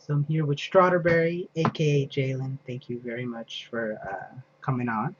So I'm here with Strawberry, aka Jalen. Thank you very much for coming on.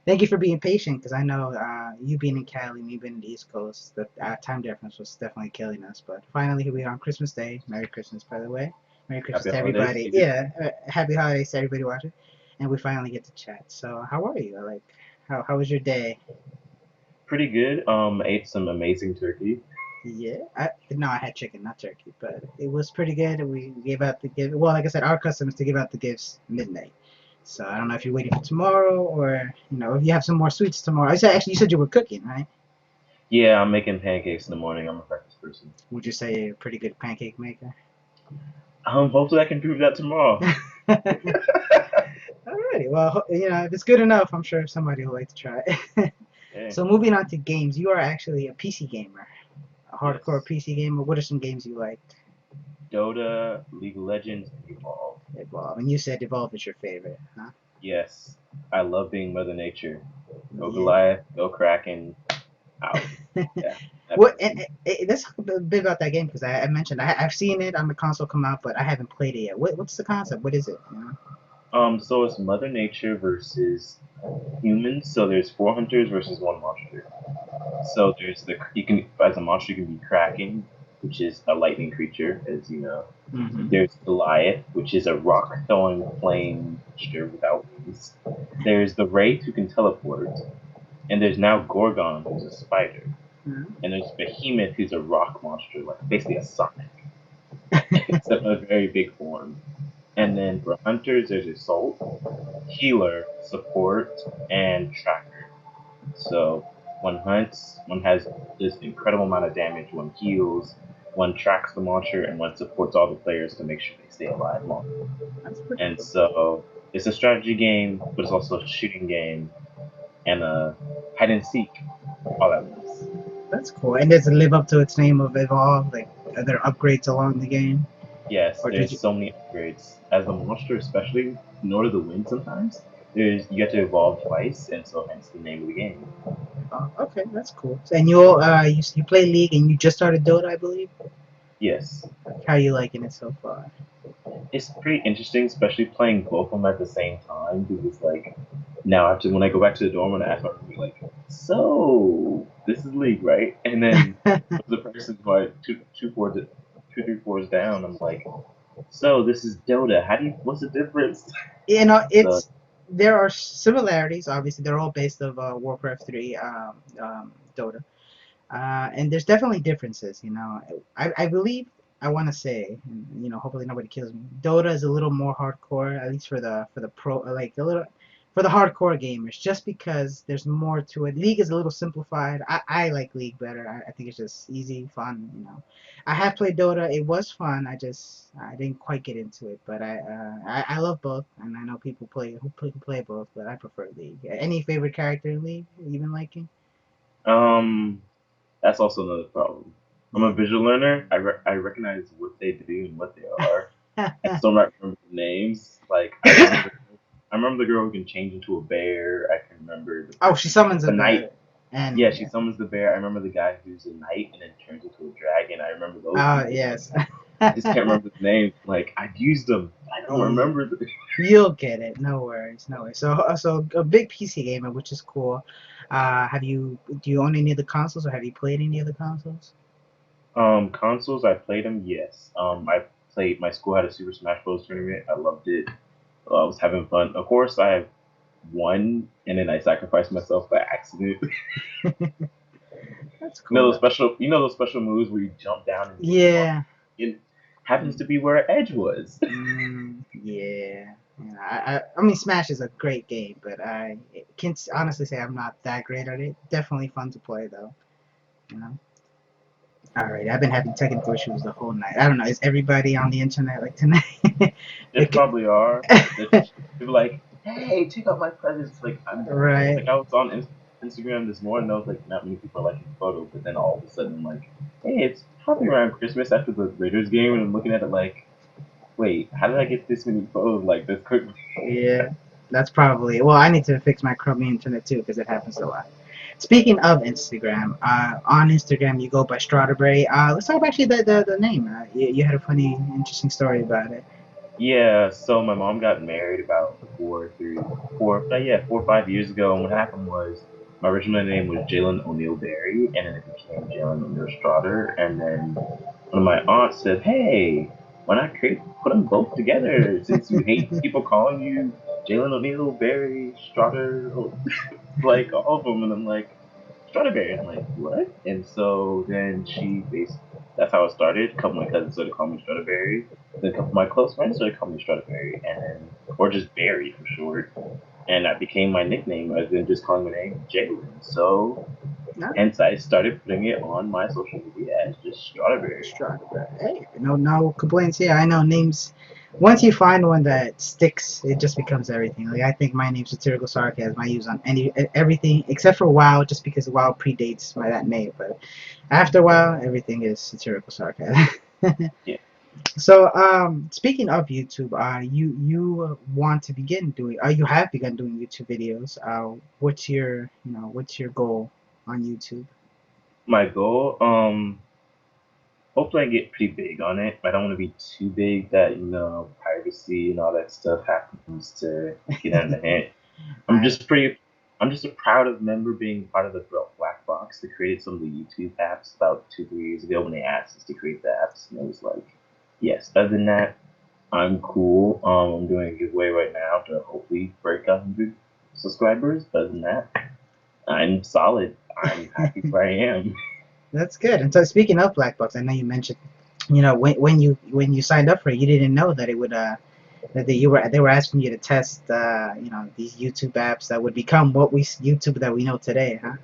Thank you for being patient because I know you being in Cali, me being in the East Coast, the time difference was definitely killing us. But finally, here we are on Christmas Day. Merry Christmas, by the way. Merry Christmas Happy to holidays everybody. to you. Yeah, happy holidays to everybody watching. And we finally get to chat. So how are you? Like, how was your day? Pretty good. Ate some amazing turkey. Yeah, no, I had chicken, not turkey, but it was pretty good. We gave out the gift. Well, like I said, our custom is to give out the gifts midnight. So I don't know if you're waiting for tomorrow or if you have some more sweets tomorrow. I said actually you said you were cooking, right? Yeah, I'm making pancakes in the morning. I'm a breakfast person. Would you say you're a pretty good pancake maker? Hopefully I can prove that tomorrow. Alrighty, well, if it's good enough, I'm sure somebody will like to try it. Okay. So moving on to games, you are actually a PC gamer, a hardcore Yes. PC gamer. What are some games you like? Dota, League of Legends, and Evolve. Evolve, and you said Evolve is your favorite, huh? Yes. I love being Mother Nature. Go Yeah. Goliath, go Kraken, out. Yeah, What? epic. Let's talk a bit about that game because I mentioned I've seen it on the console come out, but I haven't played it yet. What's the concept? What is it? So it's Mother Nature versus humans. So there's four hunters versus one monster. So there's you can as a monster you can be Kraken, which is a lightning creature, as you know. Mm-hmm. There's Goliath, which is a rock throwing flame monster without wings. There's the Wraith who can teleport, and there's now Gorgon, who's a spider, and there's Behemoth, who's a rock monster, like basically a Sonic, except in a very big form. And then for hunters, there's Assault, Healer, Support, and Tracker. So one hunts, one has this incredible amount of damage, one heals, one tracks the monster, and one supports all the players to make sure they stay alive longer. That's pretty And cool. so it's a strategy game, but it's also a shooting game and a hide and seek all at once. That's cool. And does it live up to its name of Evolve? Like, are there upgrades along the game, Yes, or did there's you? so many upgrades. As a monster, especially in order to win sometimes, there's you have to evolve twice, and so hence the name of the game. Oh, okay, that's cool. And you play League and you just started Dota, I believe. Yes. How are you liking it so far? It's pretty interesting, especially playing both of them at the same time, because like now after when I go back to the dorm and I ask my roommate like, so this is League, right? And then the person who I two three fours down, I'm like, so this is Dota. What's the difference? So It's there are similarities. Obviously, they're all based of Warcraft 3, Dota, and there's definitely differences. I believe I want to say, and, hopefully nobody kills me. Dota is a little more hardcore, at least for the pro, like a little for the hardcore gamers, just because there's more to it. League is a little simplified. I like League better. I think it's just easy, fun. I have played Dota. It was fun. I didn't quite get into it, but I love both, and I know people who play both, but I prefer League. Any favorite character in League you've been liking? um, that's also another problem. I'm a Yeah. visual learner. I recognize what they do and what they are. I still not remember the names. Like I remember the girl who can change into a bear. I can remember the Oh, she person, summons a the knight. bear. And Yeah, she yeah. summons the bear. I remember the guy who's a knight and then turns into a dragon. I remember those people. Yes. I just can't remember the names. Like I've used them. I don't Yeah. remember the. You'll get it. No worries. No worries. So a big PC gamer, which is cool. Do you own any of the consoles, or have you played any of the consoles? Consoles. I played them. Yes. I played. My school had a Super Smash Bros. Tournament. I loved it. I was having fun. Of course, I won, and then I sacrificed myself by accident. That's cool. You know those special moves where you jump down and hit the mark. Yeah. It happens to be where Edge was. Yeah. Yeah. I mean, Smash is a great game, but I can honestly say I'm not that great at it. Definitely fun to play though. You know. All right. I've been having technical issues the whole night. I don't know. Is everybody on the internet like tonight? They probably are. They're people like, hey, check out my presents. Right. Like I was on Instagram this morning. I was like, not many people are liking the photo, but then all of a sudden, I'm like, hey, it's probably around Christmas after the Raiders game, and I'm looking at it like, wait, how did I get this many photos like this quickly? Yeah, that's probably. Well, I need to fix my crummy internet too because it happens a lot. Speaking of Instagram, on Instagram you go by Strawberry. Let's talk about actually the name. You had a funny, interesting story about it. Yeah, so my mom got married about 4 or 5 years ago, and what happened was my original name was Jalen O'Neill Berry, and then it became Jalen O'Neill Strotter, and then one of my aunts said, "Hey, why not put them both together since you hate people calling you Jalen O'Neill Berry Strotter, like all of them?" And I'm like, "Strawberry." I'm like, "What?" And so then that's how it started. A couple of my cousins started calling me Strawberry. Then a couple of my close friends started calling me Strawberry, and then or just Barry for short. And that became my nickname other than just calling my name Jalen. So No, hence I started putting it on my social media as just Strawberry. Strawberry. Hey, no complaints here. I know names. Once you find one that sticks, it just becomes everything. Like I think my name's satirical sarcasm. I use on everything except for WoW, just because WoW predates my that name. But after WoW, everything is satirical sarcasm. Yeah. So, speaking of YouTube, you want to begin doing? You have begun doing YouTube videos. What's your goal on YouTube? My goal, hopefully I get pretty big on it. I don't want to be too big that, privacy and all that stuff happens to get in the hand. I'm I just pretty. I'm just a proud of member being part of the Black Box that created some of the YouTube apps about 2, 3 years ago when they asked us to create the apps, and it was like, yes. Other than that, I'm cool. I'm doing a giveaway right now to hopefully break 100 subscribers. Other than that, I'm solid. I'm happy where I am. That's good. And so, speaking of black box, I know you mentioned, when you signed up for it, you didn't know that it would that they were asking you to test these YouTube apps that would become what we YouTube that we know today, huh?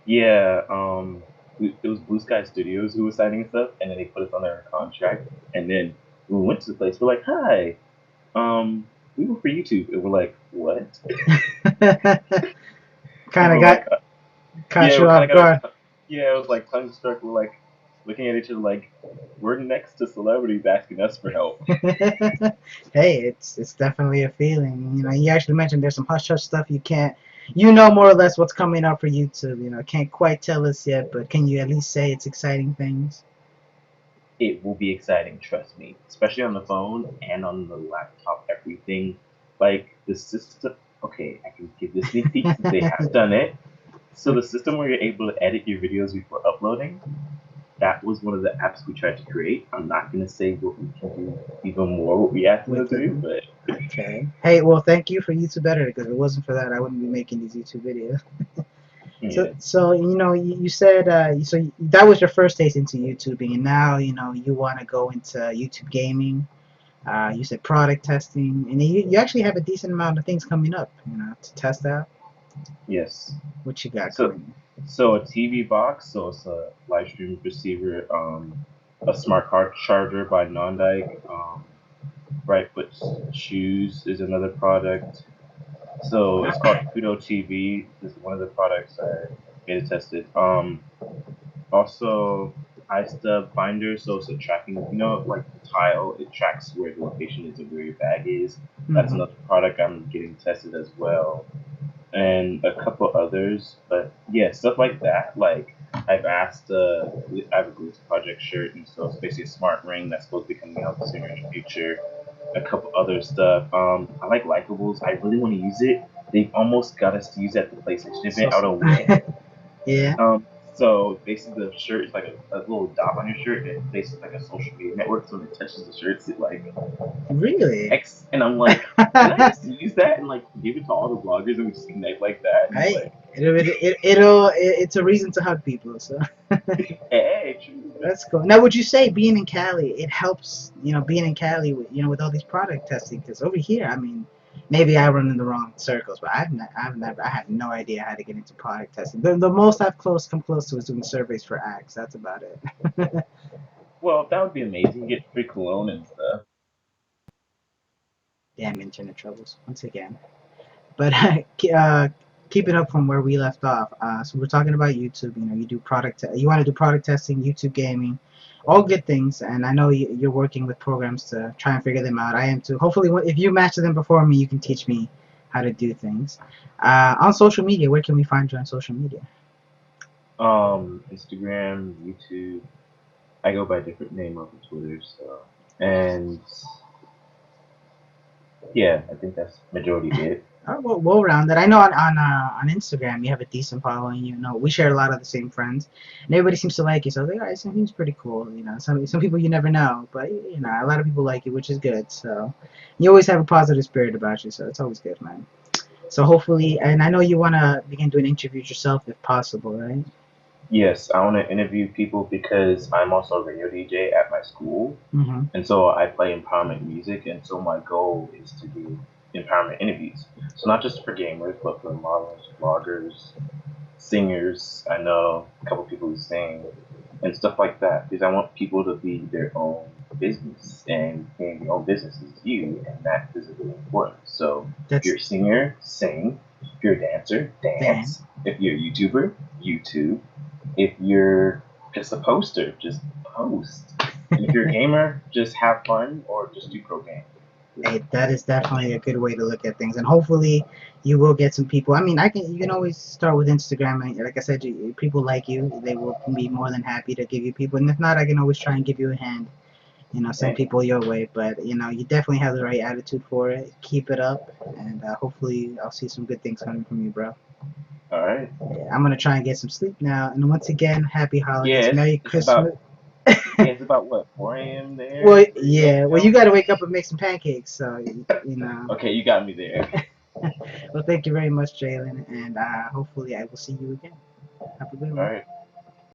Yeah. It was Blue Sky Studios who was signing us up, and then they put us on their contract, and then when we went to the place. We're like, "Hi, we work for YouTube," and we're like, "What?" And Kind of we're like, got caught yeah, you we kind off of got guard. a, yeah, it was like tongue struck. We're like looking at each other like we're next to celebrities asking us for help. Hey, it's definitely a feeling. You actually mentioned there's some hush hush stuff you can't. You know more or less what's coming up for YouTube. Can't quite tell us yet, but can you at least say it's exciting things? It will be exciting, trust me, especially on the phone and on the laptop. Everything, like the system. Okay, I can give the sneak peek since they have done it. So the system where you're able to edit your videos before uploading, that was one of the apps we tried to create. I'm not gonna say what we can do even more what we asked them With to the do, but Okay. Hey, well, thank you for YouTube Editor because if it wasn't for that, I wouldn't be making these YouTube videos. So, yeah. so you said that was your first taste into YouTubing, and now you want to go into YouTube gaming. You said product testing, and you actually have a decent amount of things coming up, to test out. Yes. What you got So coming? so a TV box, so it's a live stream receiver, a smart card charger by Nondike, Right Foot Shoes is another product. So it's called Kudo TV. This is one of the products I beta tested. Also iStub Finder, so it's a tracking, like the tile, it tracks where the location is of where your bag is. That's Hmm. another product I'm getting tested as well. And a couple others. But yeah, stuff like that. Like I've asked, I have a Glitter Project shirt, and so it's basically a smart ring that's supposed to be coming out sooner in the future. A couple other stuff. I like Likeables. I really want to use it. They've almost got us to use it at the PlayStation So, event. I don't know when. yeah, So basically the shirt is like a little dot on your shirt, and it places like a social media network. So when it touches the shirts, it like really. X, and I'm like, can I just use that and like give it to all the bloggers and we just connect like that? And Hey, like, it's a reason to hug people. So. hey, true. That's cool. Now, would you say being in Cali, it helps, being in Cali with, with all these product testing? Because over here, I mean, maybe I run in the wrong circles, but I have no idea how to get into product testing. The most come close to is doing surveys for Axe. That's about it. Well, that would be amazing. Get free cologne and stuff. Damn internet troubles once again. But keeping up from where we left off, so we're talking about YouTube. You do you want to do product testing, YouTube gaming, all good things. And I know you're working with programs to try and figure them out. I am too. Hopefully, if you master them before me, you can teach me how to do things. On social media, where can we find you on social media? Instagram, YouTube. I go by a different name on Twitter, so and Yeah, I think that's majority it. Well rounded. I know on Instagram you have a decent following. You know, we share a lot of the same friends, and everybody seems to like you. So I was like, all right, so seems pretty cool. You know, some people you never know, but you know, a lot of people like you, which is good. So you always have a positive spirit about you, so it's always good, man. So hopefully, and I know you want to begin doing interviews yourself if possible, right? Yes, I want to interview people because I'm also a radio DJ at my school, Mm-hmm. and so I play empowerment music, and so my goal is to do empowerment interviews. So not just for gamers, but for models, bloggers, singers. I know a couple people who sing and stuff like that because I want people to be their own business, and being your own business is you, and that is really important. So if That's you're a singer, sing. If you're a dancer, damn. dance. If you're a YouTuber, YouTube. If you're just a poster, just post. And if you're a gamer, just have fun or just do pro game. Hey, that is definitely a good way to look at things, and hopefully you will get some people. I mean, you can always start with Instagram, and like I said, people like you, they will be more than happy to give you people, and if not, I can always try and give you a hand. You know, send Thank people your way, but you know, you definitely have the right attitude for it. Keep it up, and hopefully, I'll see some good things coming from you, bro. you. All right. Yeah, I'm gonna try and get some sleep now, and once again, happy Yeah, holidays, Merry it's about Christmas. yeah, it's about what 4 a.m. Well, there where you yeah, at well, you got to nowadays. wake up and make some pancakes, so you know. Okay, you got me there. Well, thank you very much, Jalen, and hopefully I will see you again. Have a good All one. right.